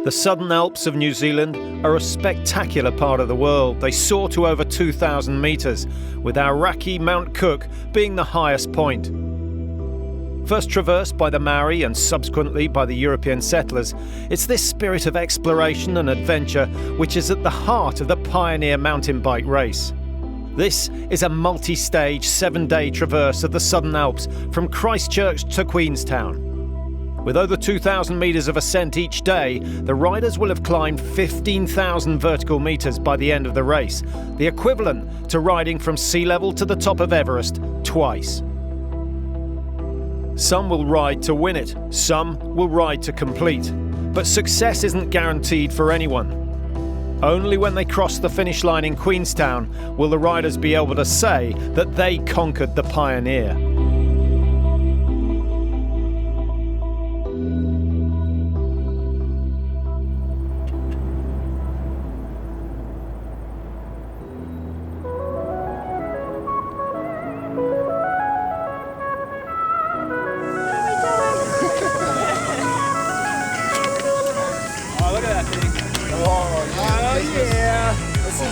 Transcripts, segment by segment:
The Southern Alps of New Zealand are a spectacular part of the world. They soar to over 2,000 metres, with our Iraqi Mount Cook being the highest point. First traversed by the Maori and subsequently by the European settlers, it's this spirit of exploration and adventure which is at the heart of the pioneer mountain bike race. This is a multi-stage 7-day traverse of the Southern Alps from Christchurch to Queenstown. With over 2,000 metres of ascent each day, the riders will have climbed 15,000 vertical metres by the end of the race, the equivalent to riding from sea level to the top of Everest twice. Some will ride to win it, some will ride to complete. But success isn't guaranteed for anyone. Only when they cross the finish line in Queenstown will the riders be able to say that they conquered the pioneer.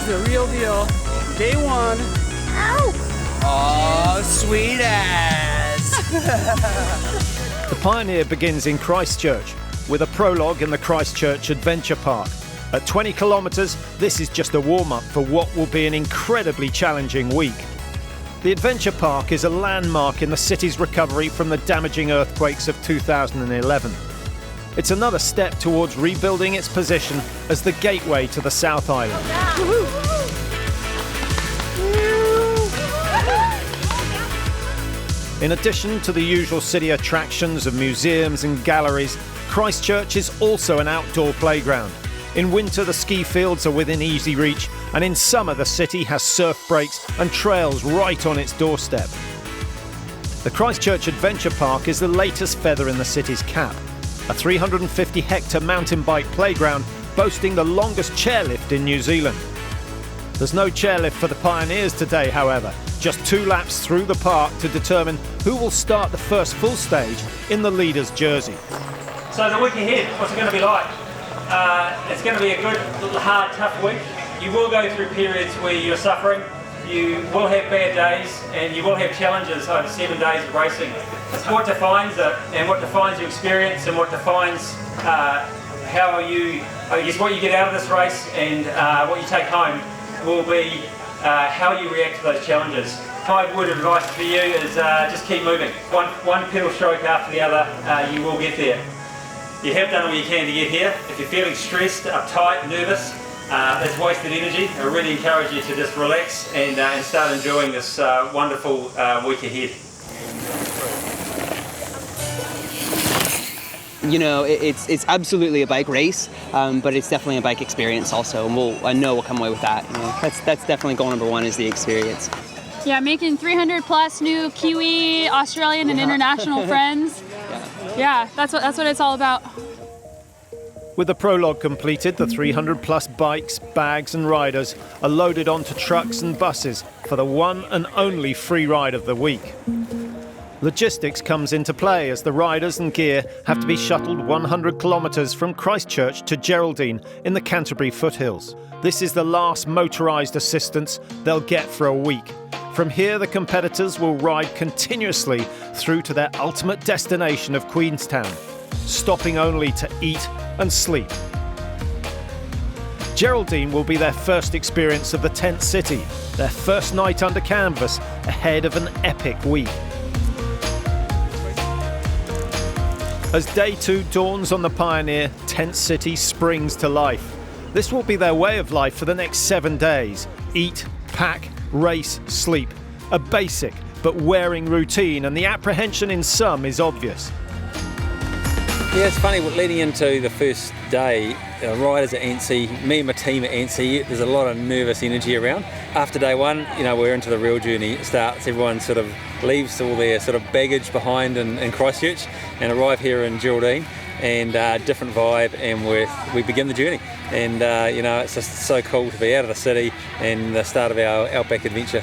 The real deal. Day one. Ow! Oh, sweet ass! The Pioneer begins in Christchurch with a prologue in the Christchurch Adventure Park. At 20 kilometres, this is just a warm-up for what will be an incredibly challenging week. The Adventure Park is a landmark in the city's recovery from the damaging earthquakes of 2011. It's another step towards rebuilding its position as the gateway to the South Island. In addition to the usual city attractions of museums and galleries, Christchurch is also an outdoor playground. In winter, the ski fields are within easy reach, and in summer, the city has surf breaks and trails right on its doorstep. The Christchurch Adventure Park is the latest feather in the city's cap. A 350-hectare mountain bike playground boasting the longest chairlift in New Zealand. There's no chairlift for the pioneers today, however, just 2 laps through the park to determine who will start the first full stage in the leader's jersey. So the week ahead, what's it going to be like? It's going to be a good, hard, tough week. You will go through periods where you're suffering. You will have bad days and you will have challenges over 7 days of racing. What defines it and what defines your experience and what defines how you, I guess what you get out of this race and what you take home will be how you react to those challenges. My word of advice for you is just keep moving. One pedal stroke after the other, you will get there. You have done all you can to get here. If you're feeling stressed, uptight, nervous, that's wasted energy. I really encourage you to just relax and start enjoying this wonderful week ahead. You know, it's absolutely a bike race, but it's definitely a bike experience also, and I know we'll come away with that. You know, that's definitely goal number one, is the experience. Yeah, making 300 plus new Kiwi, Australian, and international friends. Yeah, that's what it's all about. With the prologue completed, the 300 plus bikes, bags and riders are loaded onto trucks and buses for the one and only free ride of the week. Logistics comes into play as the riders and gear have to be shuttled 100 kilometres from Christchurch to Geraldine in the Canterbury foothills. This is the last motorised assistance they'll get for a week. From here, the competitors will ride continuously through to their ultimate destination of Queenstown, stopping only to eat and sleep. Geraldine will be their first experience of the tent city, their first night under canvas ahead of an epic week. As day 2 dawns on the Pioneer, Tent City springs to life. This will be their way of life for the next 7 days. Eat, pack, race, sleep. A basic but wearing routine, and the apprehension in some is obvious. Yeah, it's funny, leading into the first day, riders at Anstey, me and my team at Anstey, there's a lot of nervous energy around. After day 1, you know, we're into the real journey. It starts, everyone sort of leaves all their sort of baggage behind in Christchurch and arrive here in Geraldine, and different vibe, and we begin the journey. And you know, it's just so cool to be out of the city and the start of our outback adventure.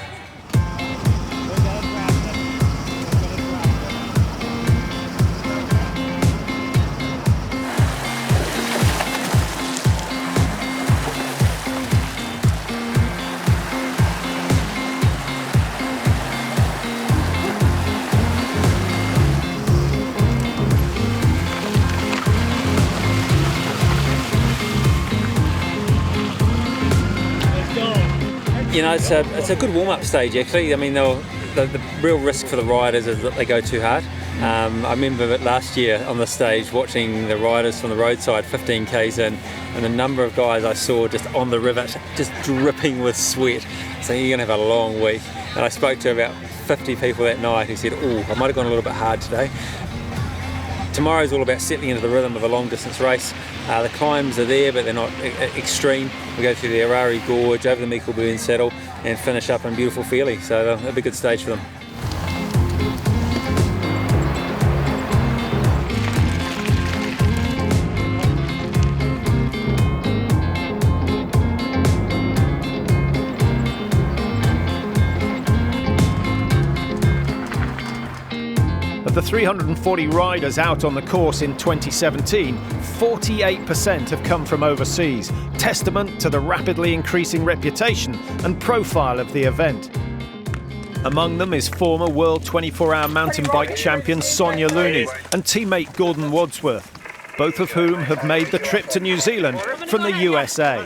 You know, it's a good warm-up stage actually. I mean, the real risk for the riders is that they go too hard. I remember last year on the stage watching the riders from the roadside 15 k's in, and the number of guys I saw just on the rivet just dripping with sweat. So you're going to have a long week. And I spoke to about 50 people that night who said, oh, I might have gone a little bit hard today. Tomorrow's all about settling into the rhythm of a long distance race. The climbs are there, but they're not extreme. We go through the Arari Gorge, over the Meikle Burn Saddle, and finish up in beautiful Fairlie. So that'll be a good stage for them. Of the 340 riders out on the course in 2017, 48% have come from overseas, testament to the rapidly increasing reputation and profile of the event. Among them is former World 24-Hour Mountain Bike champion Sonia Looney and teammate Gordon Wadsworth, both of whom have made the trip to New Zealand from the USA.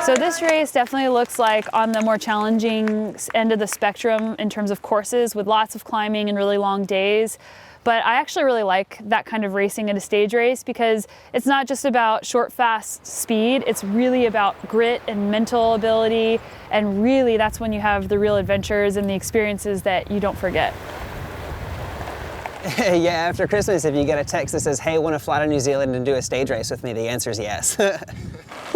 So this race definitely looks like on the more challenging end of the spectrum in terms of courses, with lots of climbing and really long days. But I actually really like that kind of racing in a stage race because it's not just about short, fast speed. It's really about grit and mental ability. And really, that's when you have the real adventures and the experiences that you don't forget. Yeah, after Christmas, if you get a text that says, hey, want to fly to New Zealand and do a stage race with me, the answer is yes. Woohoo!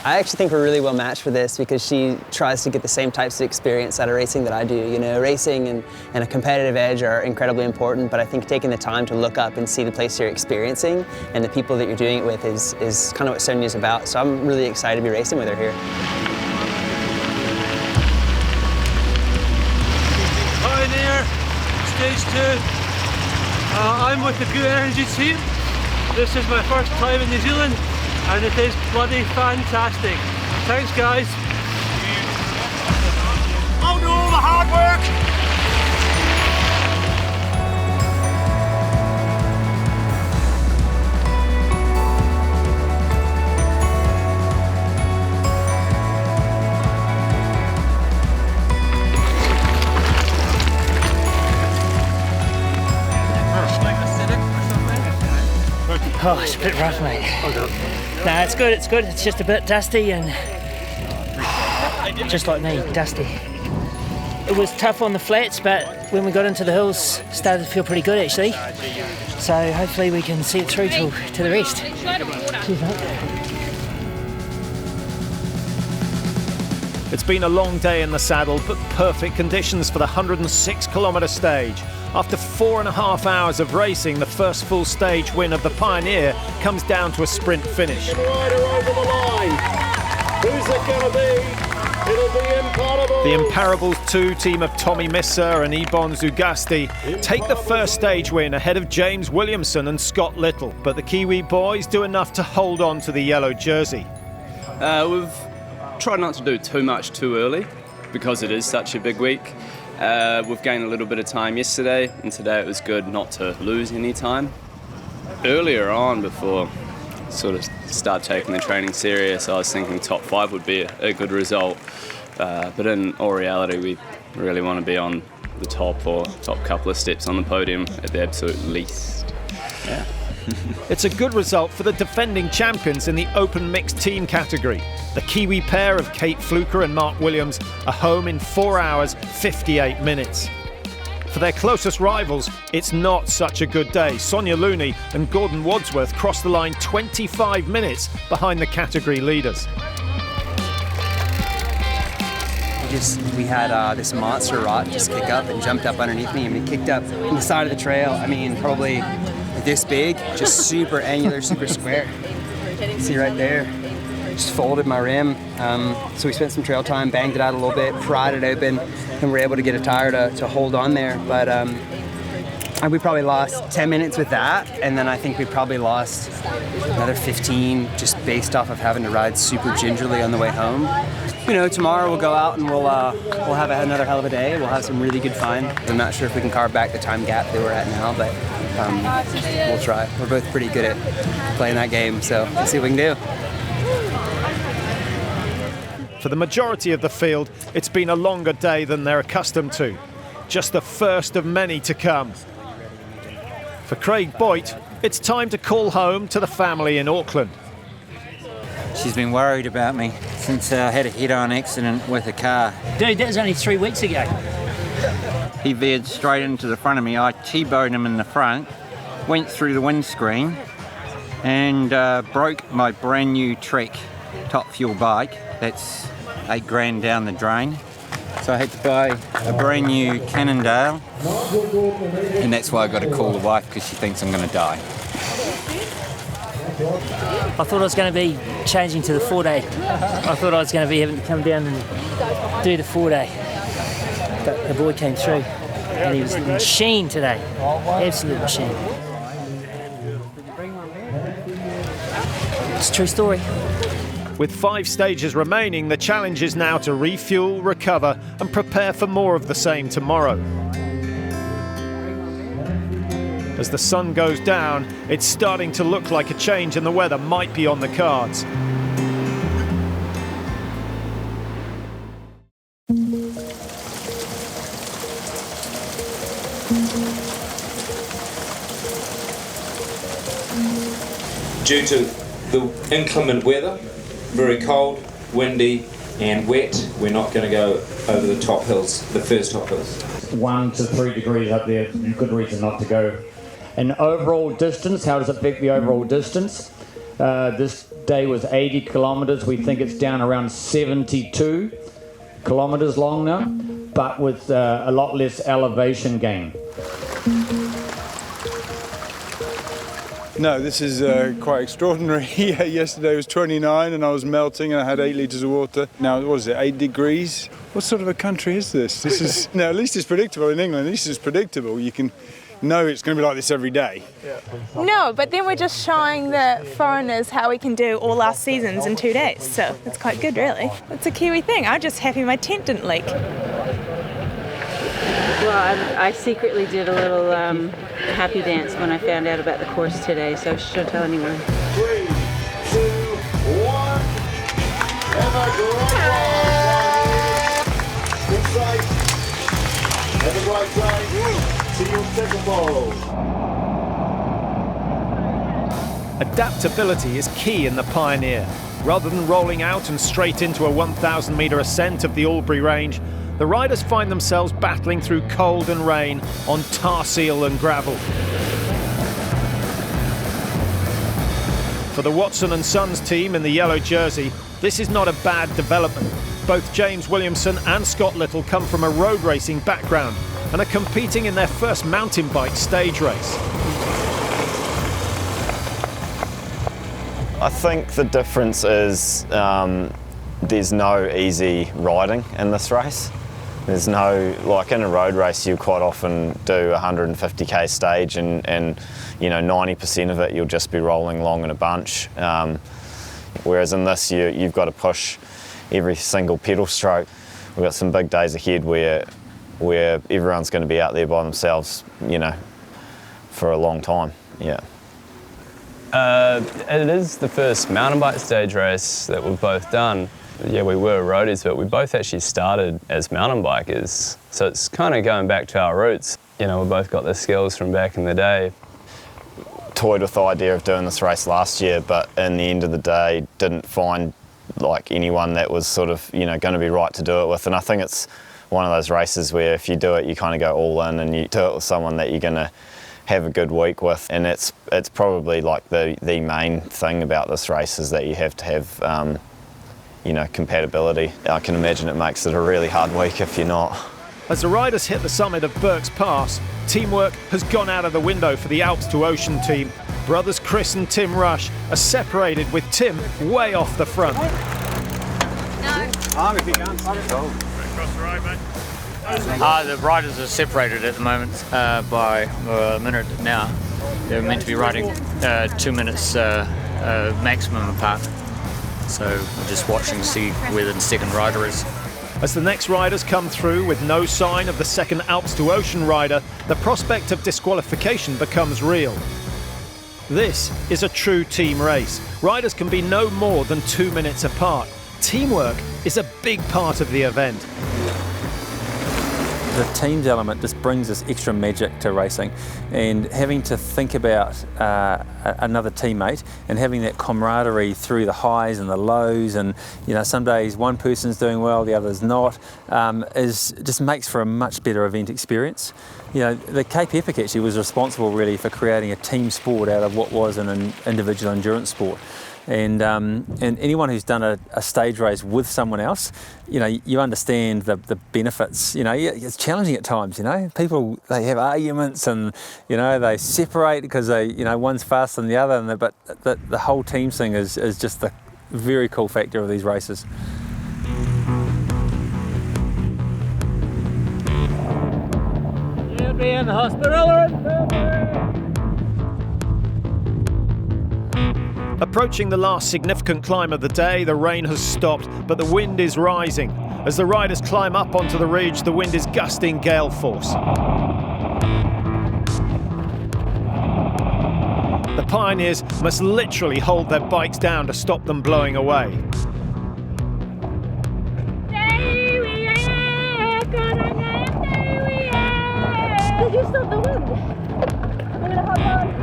I actually think we're really well matched for this because she tries to get the same types of experience out of racing that I do. You know, racing and a competitive edge are incredibly important, but I think taking the time to look up and see the place you're experiencing and the people that you're doing it with is kind of what Sonia's about. So I'm really excited to be racing with her here. Pioneer, stage 2. I'm with the Good Energy team. This is my first time in New Zealand, and it is bloody fantastic. Thanks, guys. I'll do all the hard work. Oh, it's a bit rough, mate. Nah, it's good, it's good. It's just a bit dusty and just like me, dusty. It was tough on the flats, but when we got into the hills, started to feel pretty good actually. So hopefully we can see it through to the rest. Cheers, mate. It's been a long day in the saddle, but perfect conditions for the 106-kilometre stage. After 4.5 hours of racing, the first full stage win of the Pioneer comes down to a sprint finish. Rider over the line. Who's it going to be? It'll be Imparables. The Imparables 2 team of Tommy Misser and Ebon Zugasti take the first stage win ahead of James Williamson and Scott Little, but the Kiwi boys do enough to hold on to the yellow jersey. We've tried not to do too much too early because it is such a big week. We've gained a little bit of time yesterday, and today it was good not to lose any time. Earlier on, before sort of start taking the training serious, I was thinking top 5 would be a good result. But in all reality, we really want to be on the top or top couple of steps on the podium at the absolute least. Yeah. It's a good result for the defending champions in the open mixed team category. The Kiwi pair of Kate Fluker and Mark Williams are home in 4 hours, 58 minutes. For their closest rivals, it's not such a good day. Sonia Looney and Gordon Wadsworth crossed the line 25 minutes behind the category leaders. We had this monster rock just kick up and jumped up underneath me, and it kicked up on the side of the trail. I mean, probably this big, just super angular, super square. See right there, just folded my rim. So we spent some trail time, banged it out a little bit, pried it open, and we're able to get a tire to hold on there. But we probably lost 10 minutes with that, and then I think we probably lost another 15 just based off of having to ride super gingerly on the way home. You know, tomorrow we'll go out and we'll have another hell of a day. We'll have some really good fun. I'm not sure if we can carve back the time gap that we're at now, but we'll try. We're both pretty good at playing that game, so we'll see what we can do. For the majority of the field, it's been a longer day than they're accustomed to. Just the first of many to come. For Craig Boyd, it's time to call home to the family in Auckland. She's been worried about me since I had a head-on accident with a car. Dude, that was only 3 weeks ago. He veered straight into the front of me. I T-boned him in the front, went through the windscreen and broke my brand new Trek top fuel bike. That's $8,000 down the drain. So I had to buy a brand new Cannondale, and that's why I got to call the wife, because she thinks I'm going to die. I thought I was going to be changing to the 4-day. I thought I was going to be having to come down and do the 4-day. But the boy came through, and he was a machine today. Absolute machine. It's a true story. With 5 stages remaining, the challenge is now to refuel, recover and prepare for more of the same tomorrow. As the sun goes down, it's starting to look like a change in the weather might be on the cards. Due to the inclement weather, very cold, windy and wet, we're not going to go over the top hills, the first top hills. 1 to 3 degrees up there, good reason not to go. And overall distance, how does it affect the overall distance? This day was 80 kilometres, we think it's down around 72 kilometres long now, but with a lot less elevation gain. No, this is quite extraordinary. Yesterday was 29 and I was melting and I had 8 litres of water. Now, what is it, 8 degrees? What sort of a country is this? This is, no, at least it's predictable in England. At least it's predictable. You can know it's going to be like this every day. No, but then we're just showing the foreigners how we can do all our seasons in 2 days. So it's quite good, really. It's a Kiwi thing. I'm just happy my tent didn't leak. Well, I secretly did a little happy dance when I found out about the course today, so I shouldn't tell anyone. 3, 2, 1. Have a great day. Good sight. Have a great day. See you on second bowl. Adaptability is key in the Pioneer. Rather than rolling out and straight into a 1,000 metre ascent of the Albury Range, the riders find themselves battling through cold and rain on tar seal and gravel. For the Watson and Sons team in the yellow jersey, this is not a bad development. Both James Williamson and Scott Little come from a road racing background and are competing in their first mountain bike stage race. I think the difference is there's no easy riding in this race. There's no, like in a road race, you quite often do a 150k stage and you know, 90% of it you'll just be rolling along in a bunch. Whereas in this, you've got to push every single pedal stroke. We've got some big days ahead where everyone's going to be out there by themselves, you know, for a long time. Yeah. It is the first mountain bike stage race that we've both done. Yeah, we were roadies, but we both actually started as mountain bikers. So it's kind of going back to our roots. You know, we both got the skills from back in the day. Toyed with the idea of doing this race last year, but in the end of the day, didn't find like anyone that was sort of, you know, going to be right to do it with. And I think it's one of those races where if you do it, you kind of go all in and you do it with someone that you're going to have a good week with. And it's probably like the main thing about this race is that you have to have you know, compatibility. I can imagine it makes it a really hard week if you're not. As the riders hit the summit of Burke's Pass, teamwork has gone out of the window for the Alps to Ocean team. Brothers Chris and Tim Rush are separated with Tim way off the front. The riders are separated at the moment by a minute now. They're meant to be riding 2 minutes maximum apart. So we're just watching to see where the second rider is. As the next riders come through with no sign of the second Alps to Ocean rider, the prospect of disqualification becomes real. This is a true team race. Riders can be no more than 2 minutes apart. Teamwork is a big part of the event. The teams element just brings this extra magic to racing, and having to think about another teammate and having that camaraderie through the highs and the lows, and some days one person's doing well, the other's not, just makes for a much better event experience. The Cape Epic actually was responsible really for creating a team sport out of what was an individual endurance sport. And anyone who's done a stage race with someone else, you understand the benefits. It's challenging at times. People, they have arguments and they separate because one's faster than the other. But the whole team thing is just the very cool factor of these races. You'll be in the hospital. Approaching the last significant climb of the day, the rain has stopped, but the wind is rising. As the riders climb up onto the ridge, the wind is gusting gale force. The pioneers must literally hold their bikes down to stop them blowing away. Did you stop the wind? I'm gonna hop on.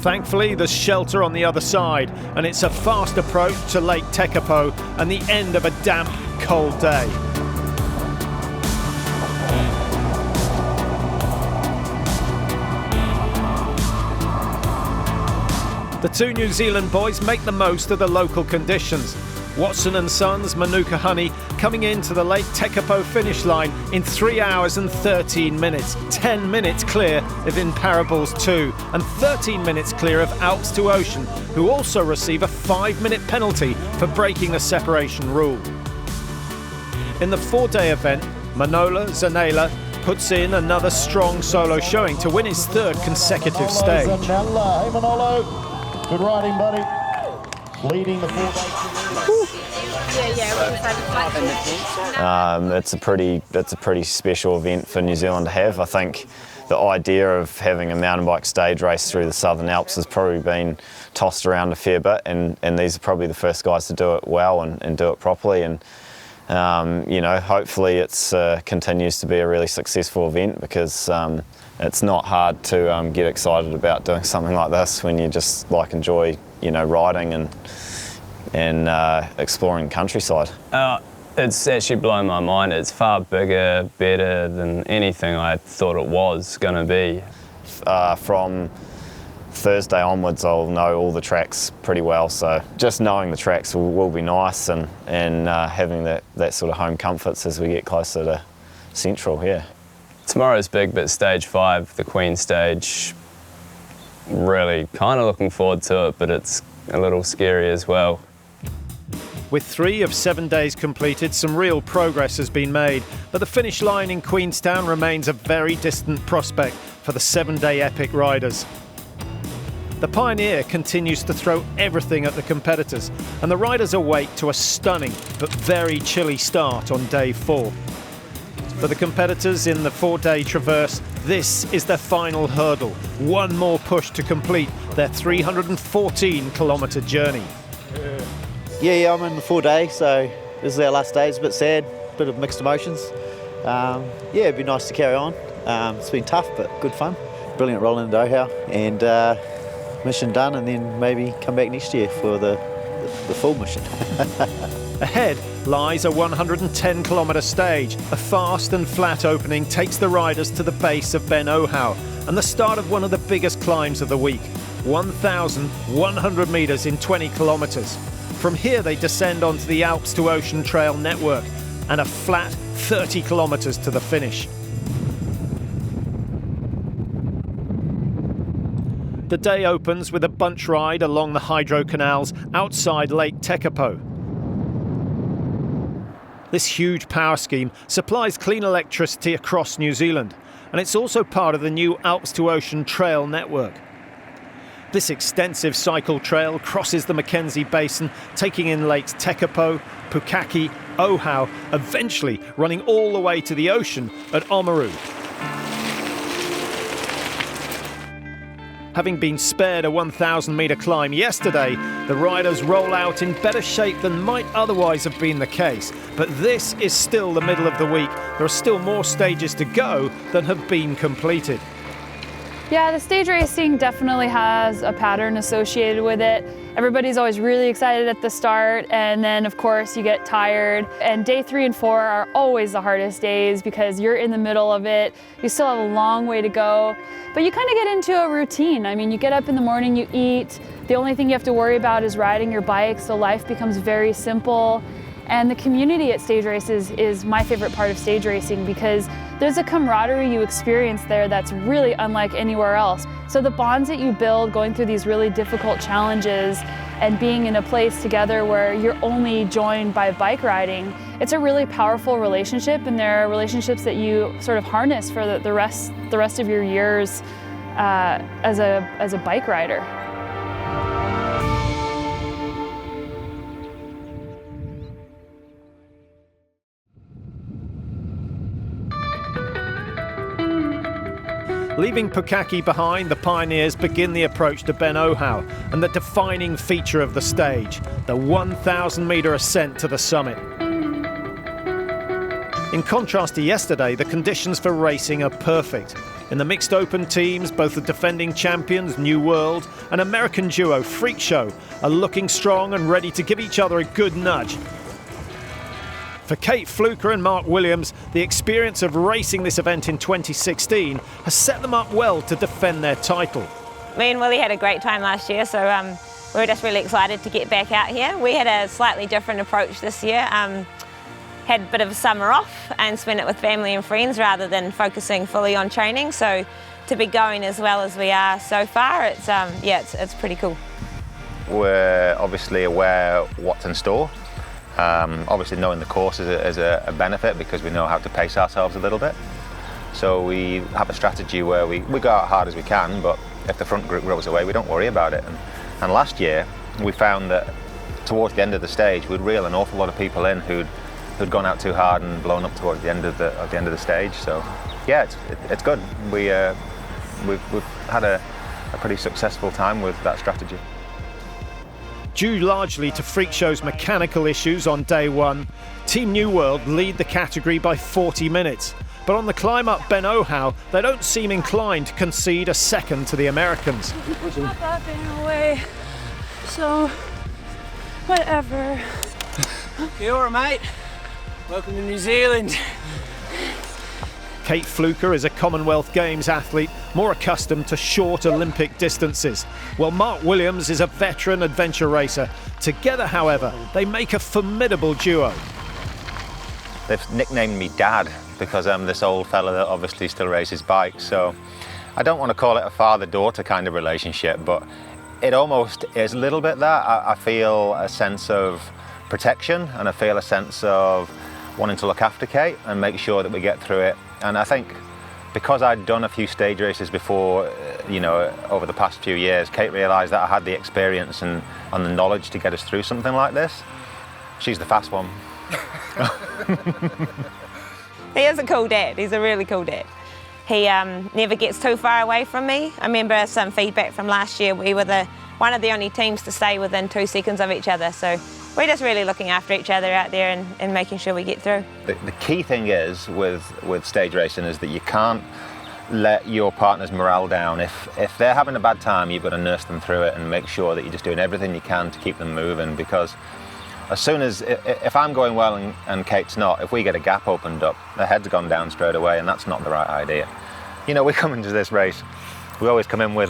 Thankfully, there's shelter on the other side, and it's a fast approach to Lake Tekapo and the end of a damp, cold day. The two New Zealand boys make the most of the local conditions. Watson and Sons, Manuka Honey, coming into the Lake Tekapo finish line in 3 hours and 13 minutes. 10 minutes clear of Imparables 2 and 13 minutes clear of Alps to Ocean, who also receive a 5-minute penalty for breaking the separation rule. In the 4-day event, Manola Zanella puts in another strong solo showing to win his 3rd consecutive stage. Zanella. Hey Manolo, good riding buddy. Leading the 4-day. It's a pretty special event for New Zealand to have. I think the idea of having a mountain bike stage race through the Southern Alps has probably been tossed around a fair bit, and these are probably the first guys to do it well and do it properly. And hopefully it's continues to be a really successful event, because it's not hard to get excited about doing something like this when you just enjoy riding and exploring countryside. It's actually blown my mind. It's far bigger, better than anything I thought it was going to be. From Thursday onwards, I'll know all the tracks pretty well, so just knowing the tracks will be nice, and having that sort of home comforts as we get closer to Central, yeah. Tomorrow's big, but stage 5, the Queen stage, really kind of looking forward to it, but it's a little scary as well. With 3 of 7 days completed, some real progress has been made, but the finish line in Queenstown remains a very distant prospect for the 7-day epic riders. The Pioneer continues to throw everything at the competitors, and the riders awake to a stunning but very chilly start on day 4. For the competitors in the 4-day traverse, this is their final hurdle. One more push to complete their 314-kilometre journey. Yeah, I'm in the 4-day, so this is our last day. It's a bit sad, bit of mixed emotions. It'd be nice to carry on. It's been tough, but good fun. Brilliant rolling into Ohau, and mission done, and then maybe come back next year for the full mission. Ahead lies a 110-kilometre stage. A fast and flat opening takes the riders to the base of Ben Ohau and the start of one of the biggest climbs of the week, 1,100 metres in 20 kilometres. From here they descend onto the Alps to Ocean Trail network and a flat 30 kilometres to the finish. The day opens with a bunch ride along the hydro canals outside Lake Tekapo. This huge power scheme supplies clean electricity across New Zealand, and it's also part of the new Alps to Ocean Trail network. This extensive cycle trail crosses the Mackenzie Basin, taking in lakes Tekapo, Pukaki, Ohau, eventually running all the way to the ocean at Oamaru. Having been spared a 1,000 metre climb yesterday, the riders roll out in better shape than might otherwise have been the case. But this is still the middle of the week. There are still more stages to go than have been completed. Yeah, the stage racing definitely has a pattern associated with it. Everybody's always really excited at the start, and then of course you get tired. And day 3 and 4 are always the hardest days because you're in the middle of it. You still have a long way to go, but you kind of get into a routine. I mean, you get up in the morning, you eat. The only thing you have to worry about is riding your bike, so life becomes very simple. And the community at stage races is my favorite part of stage racing because there's a camaraderie you experience there that's really unlike anywhere else. So the bonds that you build going through these really difficult challenges and being in a place together where you're only joined by bike riding, it's a really powerful relationship, and there are relationships that you sort of harness for the rest of your years as a bike rider. Leaving Pukaki behind, the pioneers begin the approach to Ben Ohau and the defining feature of the stage, the 1,000 metre ascent to the summit. In contrast to yesterday, the conditions for racing are perfect. In the mixed open teams, both the defending champions, New World, and American duo, Freak Show, are looking strong and ready to give each other a good nudge. For Kate Fluker and Mark Williams, the experience of racing this event in 2016 has set them up well to defend their title. Me and Willie had a great time last year, so we were just really excited to get back out here. We had a slightly different approach this year. Had a bit of a summer off and spent it with family and friends rather than focusing fully on training. So to be going as well as we are so far, it's pretty cool. We're obviously aware what's in store. Obviously knowing the course is a benefit because we know how to pace ourselves a little bit. So we have a strategy where we go out hard as we can, but if the front group rolls away, we don't worry about it. And last year, we found that towards the end of the stage, we'd reel an awful lot of people in who'd gone out too hard and blown up towards the end of the stage. So yeah, it's good. We've had a pretty successful time with that strategy. Due largely to Freak Show's mechanical issues on day 1, Team New World lead the category by 40 minutes. But on the climb up Ben Ohau, they don't seem inclined to concede a second to the Americans. It's not that far away, so whatever. You alright, mate? Welcome to New Zealand. Kate Fluker is a Commonwealth Games athlete, more accustomed to short Olympic distances, while Mark Williams is a veteran adventure racer. Together, however, they make a formidable duo. They've nicknamed me Dad because I'm this old fella that obviously still races bikes, so I don't want to call it a father-daughter kind of relationship, but it almost is a little bit that. I feel a sense of protection and I feel a sense of wanting to look after Kate and make sure that we get through it. And I think because I'd done a few stage races before, over the past few years, Kate realised that I had the experience and the knowledge to get us through something like this. She's the fast one. He is a cool dad. He's a really cool dad. He never gets too far away from me. I remember some feedback from last year. We were one of the only teams to stay within 2 seconds of each other. So we're just really looking after each other out there and making sure we get through. The key thing is with stage racing is that you can't let your partner's morale down. If they're having a bad time, you've got to nurse them through it and make sure that you're just doing everything you can to keep them moving, because as soon as, if I'm going well and Kate's not, if we get a gap opened up, the head's gone down straight away, and that's not the right idea. We come into this race, we always come in with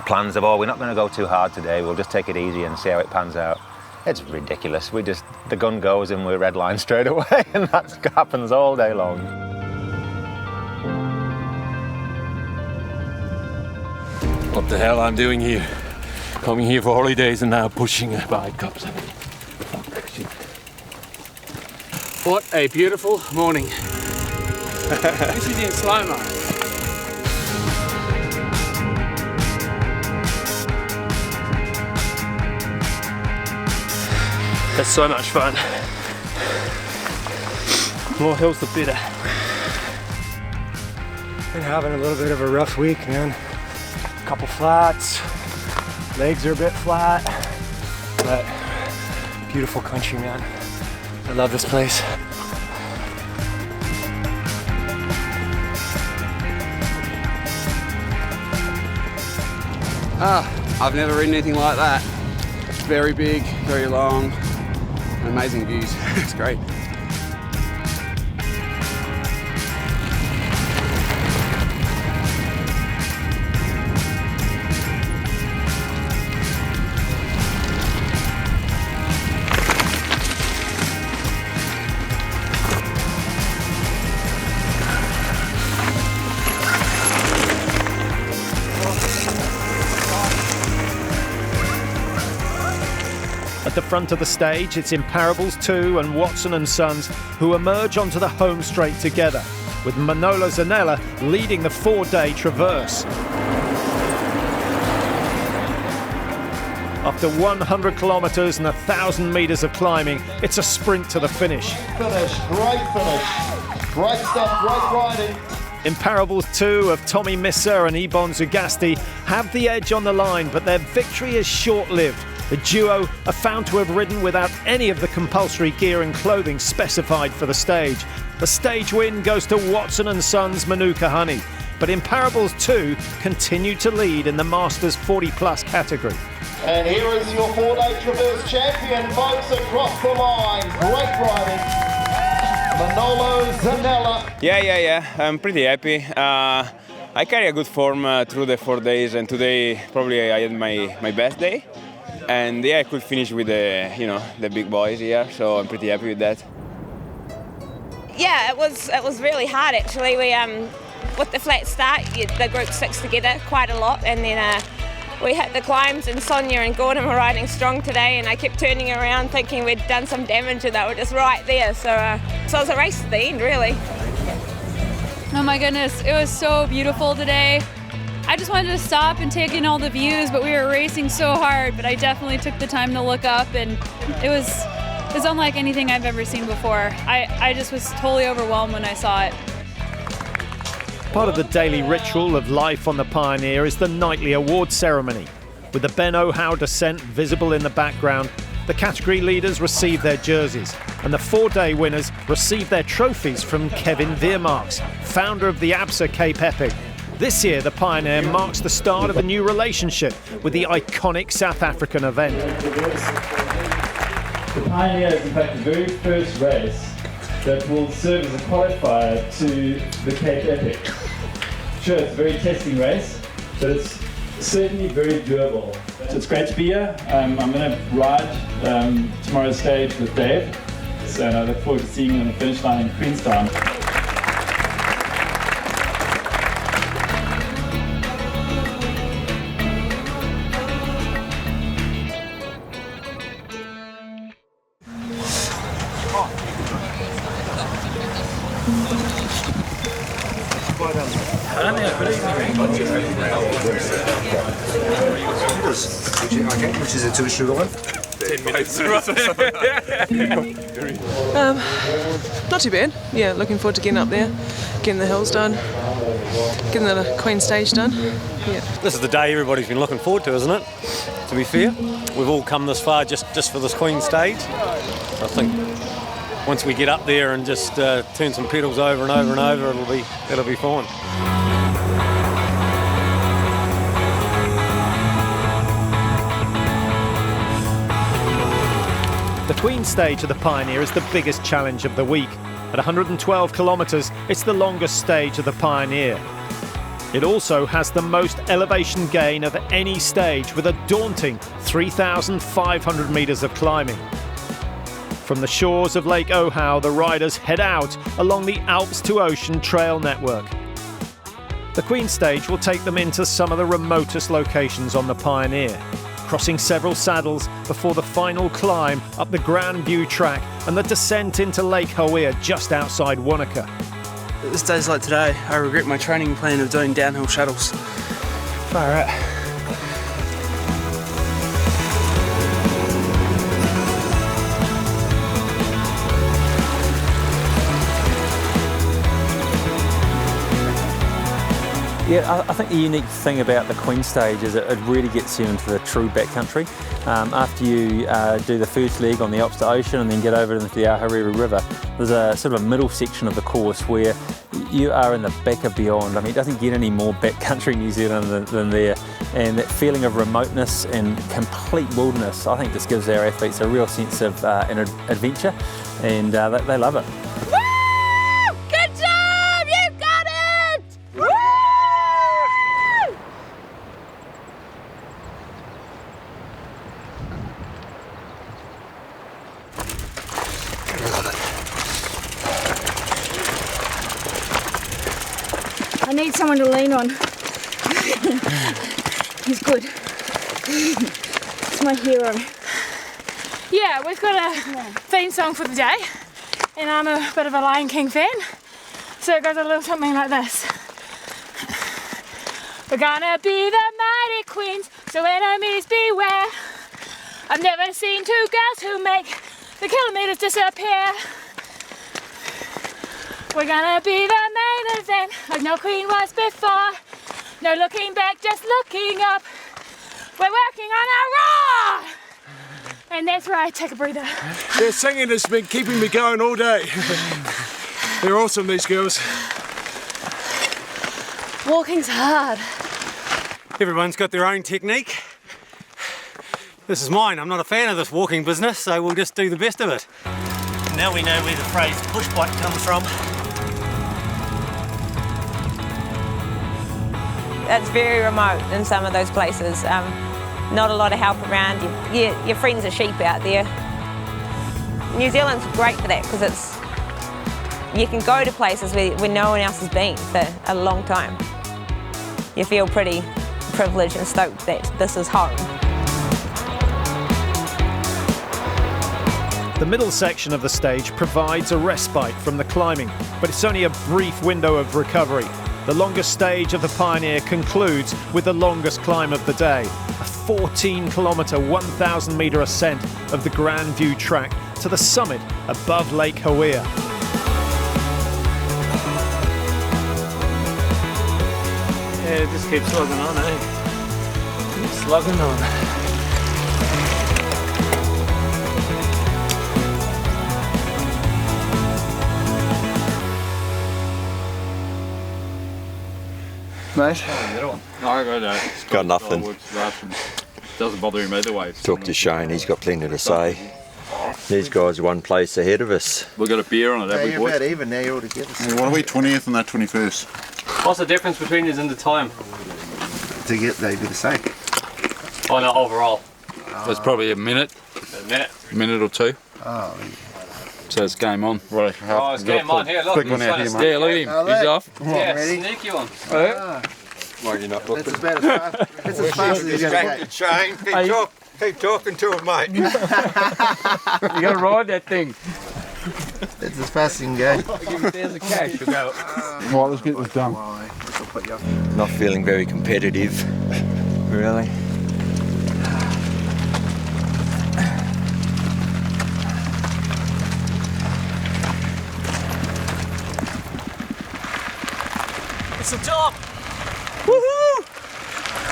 plans of, we're not going to go too hard today, we'll just take it easy and see how it pans out. It's ridiculous. The gun goes and we're red line straight away, and that happens all day long. What the hell I'm doing here? Coming here for holidays and now pushing a bike up. What a beautiful morning. This is in slow-mo. That's so much fun. More hills the better. Been having a little bit of a rough week, man. couple flats. Legs are a bit flat, but beautiful country, man. I love this place. I've never ridden anything like that. It's very big, very long, amazing views. It's great. At the front of the stage, it's Imparables 2 and Watson and Sons who emerge onto the home straight together, with Manolo Zanella leading the 4-day traverse. After 100 kilometres and 1,000 metres of climbing, it's a sprint to the finish. Finish, great finish. Great stuff, great riding. Imparables 2 of Tommy Misser and Ibon Zugasti have the edge on the line, but their victory is short-lived. The duo are found to have ridden without any of the compulsory gear and clothing specified for the stage. The stage win goes to Watson and Sons Manuka Honey, but Imparables 2 continue to lead in the Masters 40+ category. And here is your 4-day Traverse champion, folks, across the line. Great riding. Manolo Zanella. Yeah. I'm pretty happy. I carry a good form through the 4 days, and today probably I had my best day. And yeah, I could finish with the big boys here, so I'm pretty happy with that. Yeah, it was really hard actually. We with the flat start, the group sticks together quite a lot, and then we hit the climbs, and Sonia and Gordon were riding strong today, and I kept turning around thinking we'd done some damage, and they were just right there. So it was a race to the end, really. Oh my goodness, it was so beautiful today. I just wanted to stop and take in all the views, but we were racing so hard, but I definitely took the time to look up, and it was unlike anything I've ever seen before. I just was totally overwhelmed when I saw it. Part of the daily ritual of life on the Pioneer is the nightly award ceremony. With the Ben Ohau descent visible in the background, the category leaders receive their jerseys, and the 4-day winners receive their trophies from Kevin Veermarks, founder of the ABSA Cape Epic. This year, the Pioneer marks the start of a new relationship with the iconic South African event. The Pioneer is in fact the very first race that will serve as a qualifier to the Cape Epic. Sure, it's a very testing race, but it's certainly very doable. So it's great to be here. I'm going to ride tomorrow's stage with Dave, so I look forward to seeing you on the finish line in Queenstown. Which is a traditional one? 10 minutes. Not too bad. Yeah, looking forward to getting up there, getting the hills done, getting the Queen stage done. Yeah. This is the day everybody's been looking forward to, isn't it? To be fair, we've all come this far just for this Queen stage. I think once we get up there and just turn some pedals over and over and over, it'll be fine. The Queen stage of the Pioneer is the biggest challenge of the week. At 112 kilometres, it's the longest stage of the Pioneer. It also has the most elevation gain of any stage, with a daunting 3,500 metres of climbing. From the shores of Lake Ohau, the riders head out along the Alps to Ocean trail network. The Queen stage will take them into some of the remotest locations on the Pioneer, crossing several saddles before the final climb up the Grand View track and the descent into Lake Hawea just outside Wanaka. This days like today, I regret my training plan of doing downhill shuttles. Far out. Yeah, I think the unique thing about the Queen stage is it really gets you into the true backcountry. After you do the first leg on the Alps to Ocean and then get over into the Ohau River, there's a sort of a middle section of the course where you are in the back of beyond. I mean, it doesn't get any more backcountry New Zealand than there. And that feeling of remoteness and complete wilderness, I think just gives our athletes a real sense of an adventure, and they love it. Woo! Good job! You got it! Woo! I need someone to lean on. He's good. It's my hero. Yeah, we've got a theme song for the day, and I'm a bit of a Lion King fan, so it goes a little something like this. We're gonna be the mighty queens, so enemies beware. I've never seen two girls who make the kilometers disappear. We're gonna be the main event, like no queen was before. No looking back, just looking up. We're working on our roar! And that's right, take a breather. Their singing has been keeping me going all day. They're awesome, these girls. Walking's hard. Everyone's got their own technique. This is mine. I'm not a fan of this walking business, so we'll just do the best of it. Now we know where the phrase push bike comes from. It's very remote in some of those places. Not a lot of help around. Your friends are sheep out there. New Zealand's great for that because you can go to places where no one else has been for a long time. You feel pretty privileged and stoked that this is home. The middle section of the stage provides a respite from the climbing, but it's only a brief window of recovery. The longest stage of the Pioneer concludes with the longest climb of the day, a 14-kilometre, 1,000-metre ascent of the Grand View track to the summit above Lake Hawea. Yeah, just keep slugging on, eh? Keep slugging on. Mate? No, I got nothing. Doesn't bother him either way. Talk to Shane, he's got plenty to say. These guys are one place ahead of us. We've got a beer on it, haven't we, boys? You're about even now, you're all together. What are we, 20th and that 21st? What's the difference between us in the time? To get, they'd be the same. Oh no, overall. That's probably a minute. A minute. Minute or two. Oh, so it's game on. Right. Oh, it's game on. Here, look. Quick one out here, mate. Yeah, look at him. He's off. Yeah, sneaky one. Why are you not looking? That's about as fast, that's as fast as you're going to get. Shane. Keep talking to him, mate. You got to ride that thing. That's as fast as you can go. There's the cash. We'll go. Right, let's get this done. Not feeling very competitive, really. It's the top! Woohoo!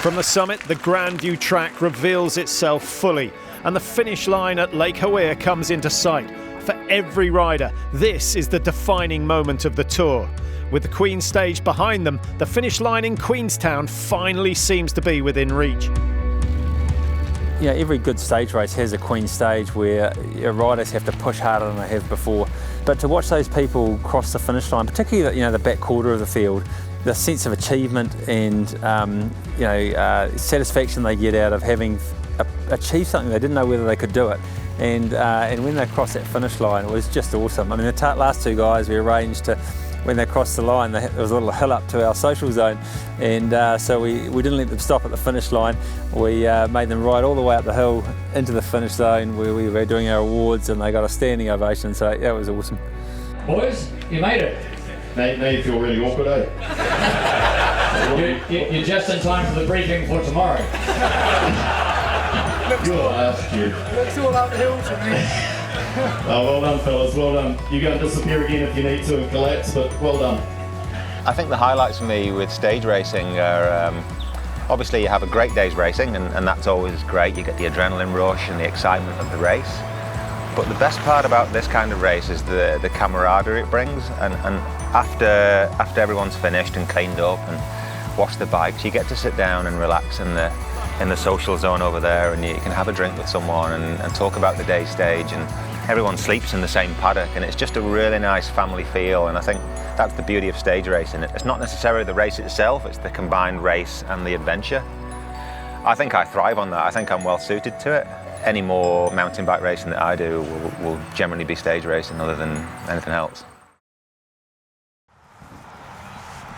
From the summit, the Grand View track reveals itself fully, and the finish line at Lake Hawea comes into sight. For every rider, this is the defining moment of the tour. With the Queen stage behind them, the finish line in Queenstown finally seems to be within reach. Yeah, every good stage race has a Queen stage where riders have to push harder than they have before. But to watch those people cross the finish line, particularly the back quarter of the field, the sense of achievement and satisfaction they get out of having achieved something they didn't know whether they could do it. And when they crossed that finish line, it was just awesome. I mean, the last two guys we arranged to, when they crossed the line, there was a little hill up to our social zone, and so we didn't let them stop at the finish line. We made them ride all the way up the hill into the finish zone where we were doing our awards, and they got a standing ovation, so that was awesome. Boys, you made it. Now you feel really awkward, eh? You're just in time for the briefing for tomorrow. You're ass, dude. Looks all up the hill to me. Oh, well done, fellas, well done. You're going to disappear again if you need to and collapse, but well done. I think the highlights for me with stage racing are obviously you have a great day's racing, and that's always great. You get the adrenaline rush and the excitement of the race. But the best part about this kind of race is the camaraderie it brings. And after everyone's finished and cleaned up and washed the bikes, you get to sit down and relax in the social zone over there, and you can have a drink with someone and talk about the day's stage, and everyone sleeps in the same paddock, and it's just a really nice family feel. And I think that's the beauty of stage racing. It's not necessarily the race itself, it's the combined race and the adventure. I think I thrive on that. I think I'm well suited to it. Any more mountain bike racing that I do will generally be stage racing other than anything else.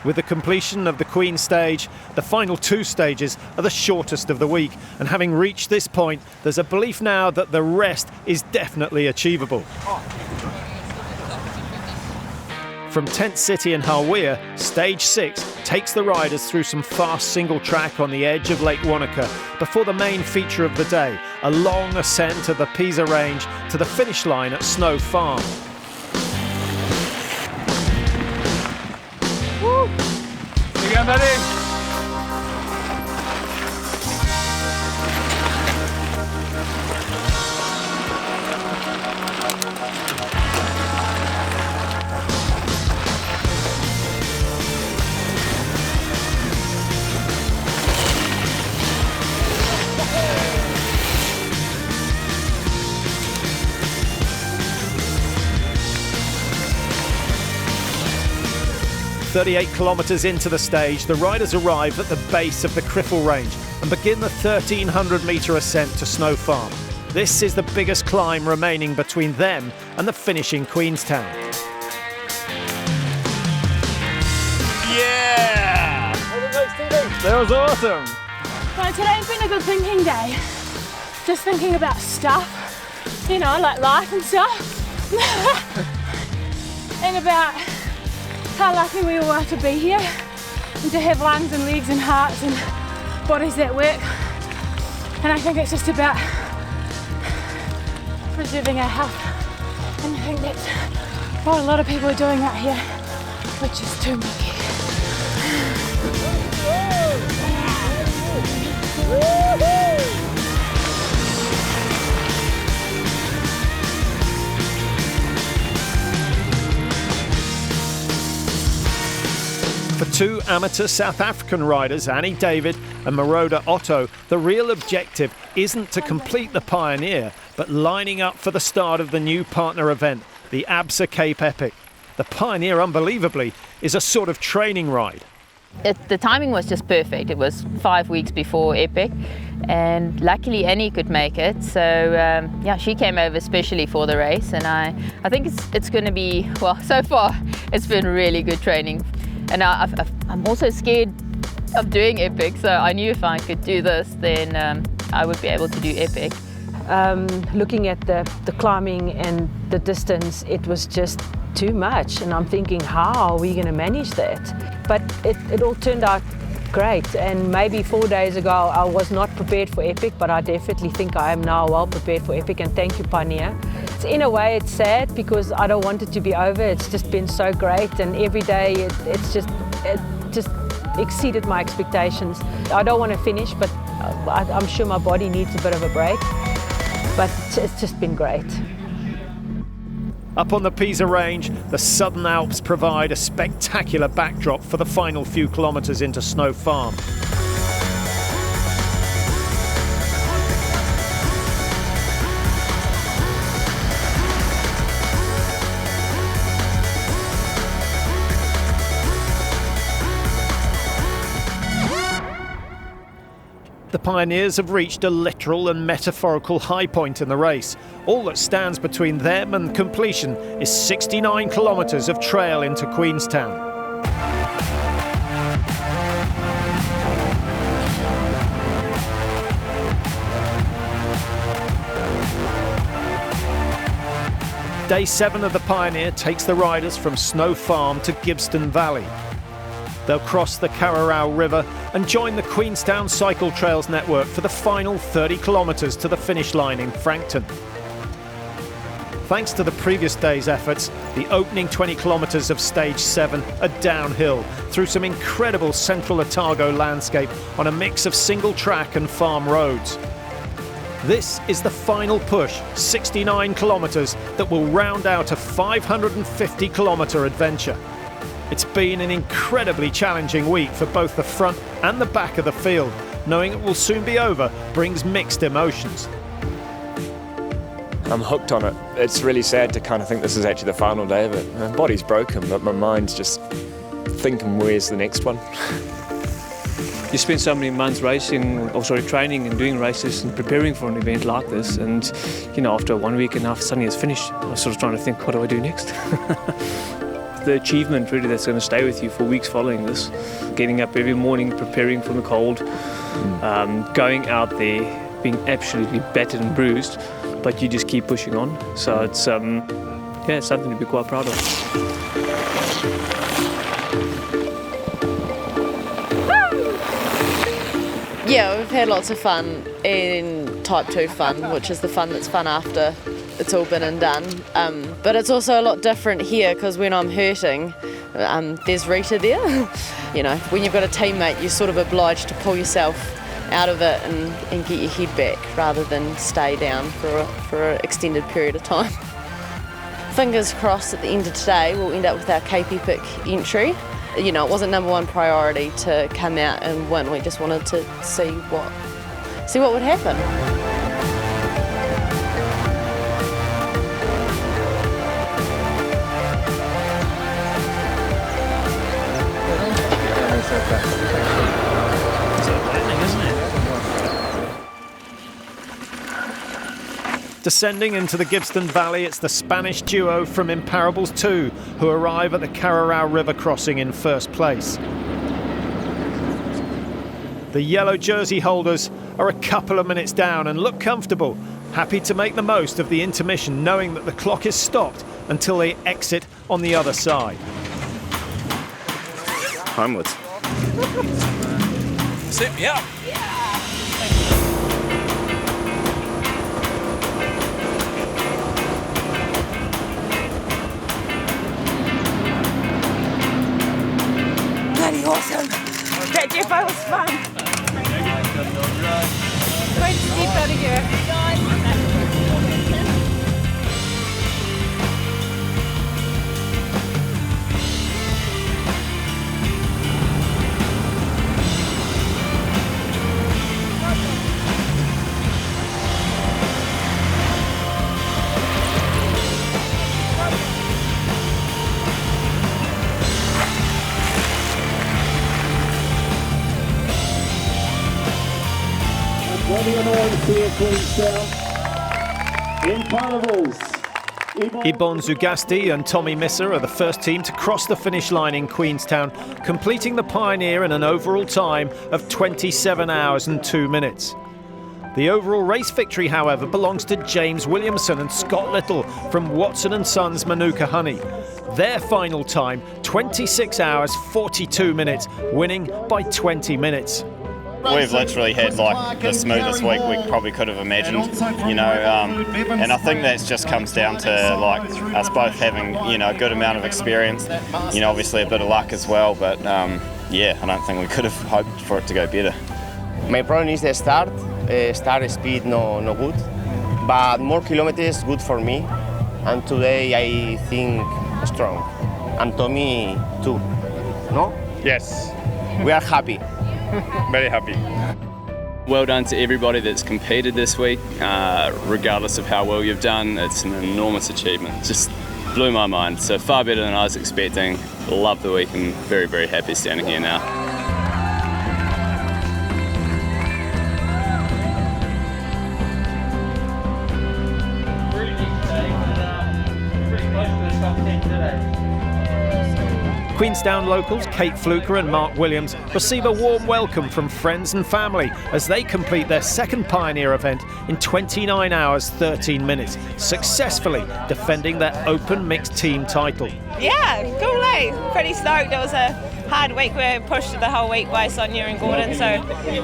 With the completion of the Queen stage, the final 2 stages are the shortest of the week, and having reached this point, there's a belief now that the rest is definitely achievable. From Tent City and Hawea, stage 6 takes the riders through some fast single track on the edge of Lake Wanaka before the main feature of the day, a long ascent of the Pisa Range to the finish line at Snow Farm. You got buddy? "38 kilometres into the stage, the riders arrive at the base of the Criffle Range and begin the 1,300 metre ascent to Snow Farm. This is the biggest climb remaining between them and the finish in Queenstown. Yeah! That was awesome! Well, today's been a good thinking day. Just thinking about stuff, you know, like life and stuff. And about how lucky we all are to be here and to have lungs and legs and hearts and bodies that work. And I think it's just about preserving our health. And I think that's what a lot of people are doing out here, which is too many. For 2 amateur South African riders, Annie David and Maroda Otto, the real objective isn't to complete the Pioneer, but lining up for the start of the new partner event, the ABSA Cape Epic. The Pioneer, unbelievably, is a sort of training ride. The timing was just perfect. It was 5 weeks before Epic, and luckily Annie could make it. So yeah, she came over especially for the race, and I think it's going to be, well, so far it's been really good training. And I'm also scared of doing Epic, so I knew if I could do this, then I would be able to do Epic. Looking at the climbing and the distance, it was just too much, and I'm thinking, how are we going to manage that? But it all turned out great, and maybe 4 days ago I was not prepared for Epic, but I definitely think I am now well prepared for Epic, and thank you, Pioneer. In a way it's sad because I don't want it to be over. It's just been so great, and every day it just exceeded my expectations. I don't want to finish, but I'm sure my body needs a bit of a break, but it's just been great. Up on the Pisa Range, the Southern Alps provide a spectacular backdrop for the final few kilometres into Snow Farm. The Pioneers have reached a literal and metaphorical high point in the race. All that stands between them and completion is 69 kilometres of trail into Queenstown. Day 7 of the Pioneer takes the riders from Snow Farm to Gibston Valley. They'll cross the Cararau River and join the Queenstown Cycle Trails network for the final 30 kilometres to the finish line in Frankton. Thanks to the previous day's efforts, the opening 20 kilometres of Stage 7 are downhill through some incredible central Otago landscape on a mix of single track and farm roads. This is the final push, 69 kilometres, that will round out a 550 kilometre adventure. It's been an incredibly challenging week for both the front and the back of the field. Knowing it will soon be over brings mixed emotions. I'm hooked on it. It's really sad to kind of think this is actually the final day of it. My body's broken, but my mind's just thinking, where's the next one? You spend so many months training and doing races and preparing for an event like this, and after 1 week and a half, suddenly it's finished. I was sort of trying to think, what do I do next? The achievement really that's going to stay with you for weeks following this, getting up every morning, preparing for the cold, going out there, being absolutely battered and bruised, but you just keep pushing on. So it's it's something to be quite proud of. Yeah, we've had lots of fun in Type 2 fun, which is the fun that's fun after it's all been and done. But it's also a lot different here because when I'm hurting, there's Rita there. When you've got a teammate, you're sort of obliged to pull yourself out of it and get your head back rather than stay down for an extended period of time. Fingers crossed at the end of today we'll end up with our Cape Epic entry. It wasn't number one priority to come out and win. We just wanted to see what would happen. Descending into the Gibbston Valley, it's the Spanish duo from Imparables 2 who arrive at the Cararau River crossing in first place. The yellow jersey holders are a couple of minutes down and look comfortable, happy to make the most of the intermission, knowing that the clock is stopped until they exit on the other side. Homewards. Set me up. Bloody awesome. That depot was fun. Great to get out of here. Queenstown. Imparables. Ibon Zugasti and Tommy Misser are the first team to cross the finish line in Queenstown, completing the Pioneer in an overall time of 27 hours and 2 minutes. The overall race victory, however, belongs to James Williamson and Scott Little from Watson & Sons Manuka Honey. Their final time, 26 hours 42 minutes, winning by 20 minutes. We've literally had the smoothest week we probably could have imagined, and I think that just comes down to us both having a good amount of experience, obviously a bit of luck as well, but I don't think we could have hoped for it to go better. My problem is the start speed no good, but more kilometers good for me, and today I think strong, and Tommy too, no? Yes. We are happy. Very happy. Well done to everybody that's competed this week. Regardless of how well you've done, it's an enormous achievement. Just blew my mind. So far better than I was expecting. Love the week and very, very happy standing here now. Queenstown locals Kate Fluker and Mark Williams receive a warm welcome from friends and family as they complete their second Pioneer event in 29 hours 13 minutes, successfully defending their open mixed team title. Yeah, cool, eh? Pretty stoked. It was a hard week. We're pushed the whole week by Sonia and Gordon, so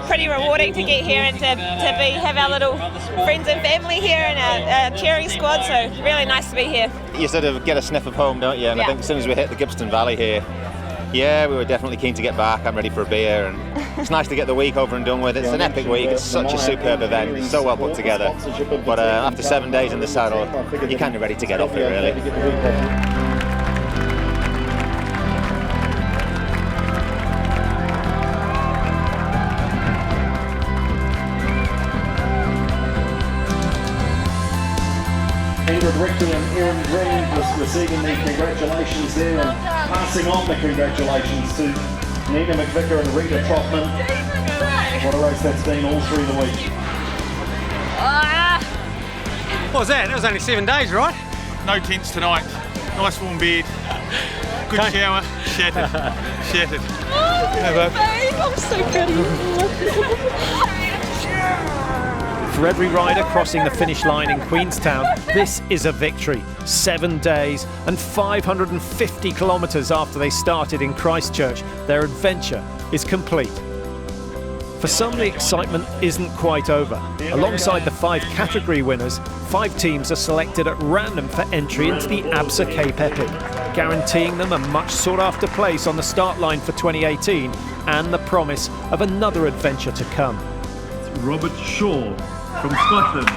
pretty rewarding to get here and to have our little friends and family here and our cheering squad, so really nice to be here. You sort of get a sniff of home, don't you? And I think as soon as we hit the Gippsland Valley here, yeah, we were definitely keen to get back. I'm ready for a beer, and it's nice to get the week over and done with. It's an epic week. It's such a superb event. It's so well put together. But after 7 days in the saddle, you're kind of ready to get off it, really. Richter and Aaron Green was receiving the congratulations there and passing on the congratulations to Nina McVicker and Rita Trotman. What a race that's been all through the week. What was that? That was only 7 days, right? No tents tonight. Nice warm bed. Good shower. Shattered. Shattered. Oh, babe, I'm so good. For every rider crossing the finish line in Queenstown, this is a victory. 7 days and 550 kilometres after they started in Christchurch, their adventure is complete. For some, the excitement isn't quite over. Alongside the 5 category winners, 5 teams are selected at random for entry into the ABSA Cape Epic, guaranteeing them a much sought-after place on the start line for 2018 and the promise of another adventure to come. Robert Shaw from Scotland.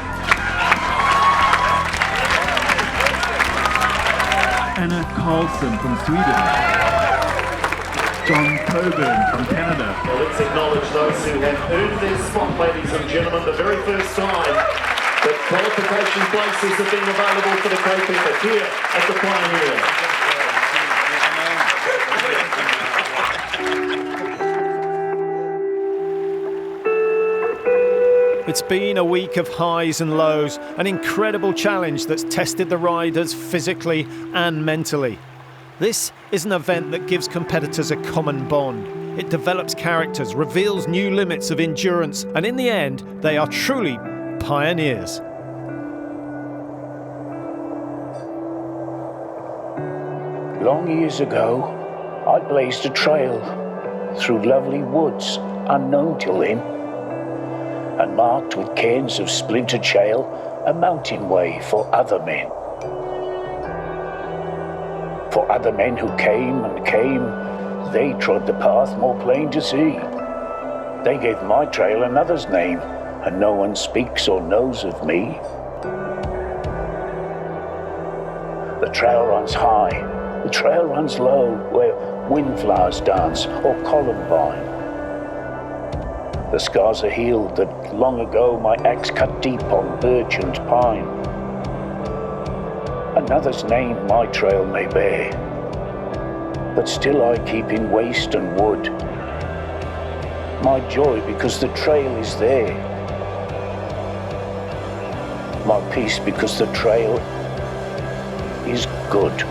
Anna Carlson from Sweden. John Coburn from Canada. Well, let's acknowledge those who have earned their spot, ladies and gentlemen, the very first time that qualification places have been available for the Cape Epic here at the Pioneer. It's been a week of highs and lows, an incredible challenge that's tested the riders physically and mentally. This is an event that gives competitors a common bond. It develops characters, reveals new limits of endurance, and in the end, they are truly pioneers. Long years ago, I blazed a trail through lovely woods unknown till then, and marked with cairns of splintered shale a mountain way for other men. For other men who came and came, they trod the path more plain to see. They gave my trail another's name, and no one speaks or knows of me. The trail runs high, the trail runs low, where windflowers dance or columbine. The scars are healed that long ago my axe cut deep on birch and pine. Another's name my trail may bear, but still I keep in waste and wood my joy because the trail is there, my peace because the trail is good.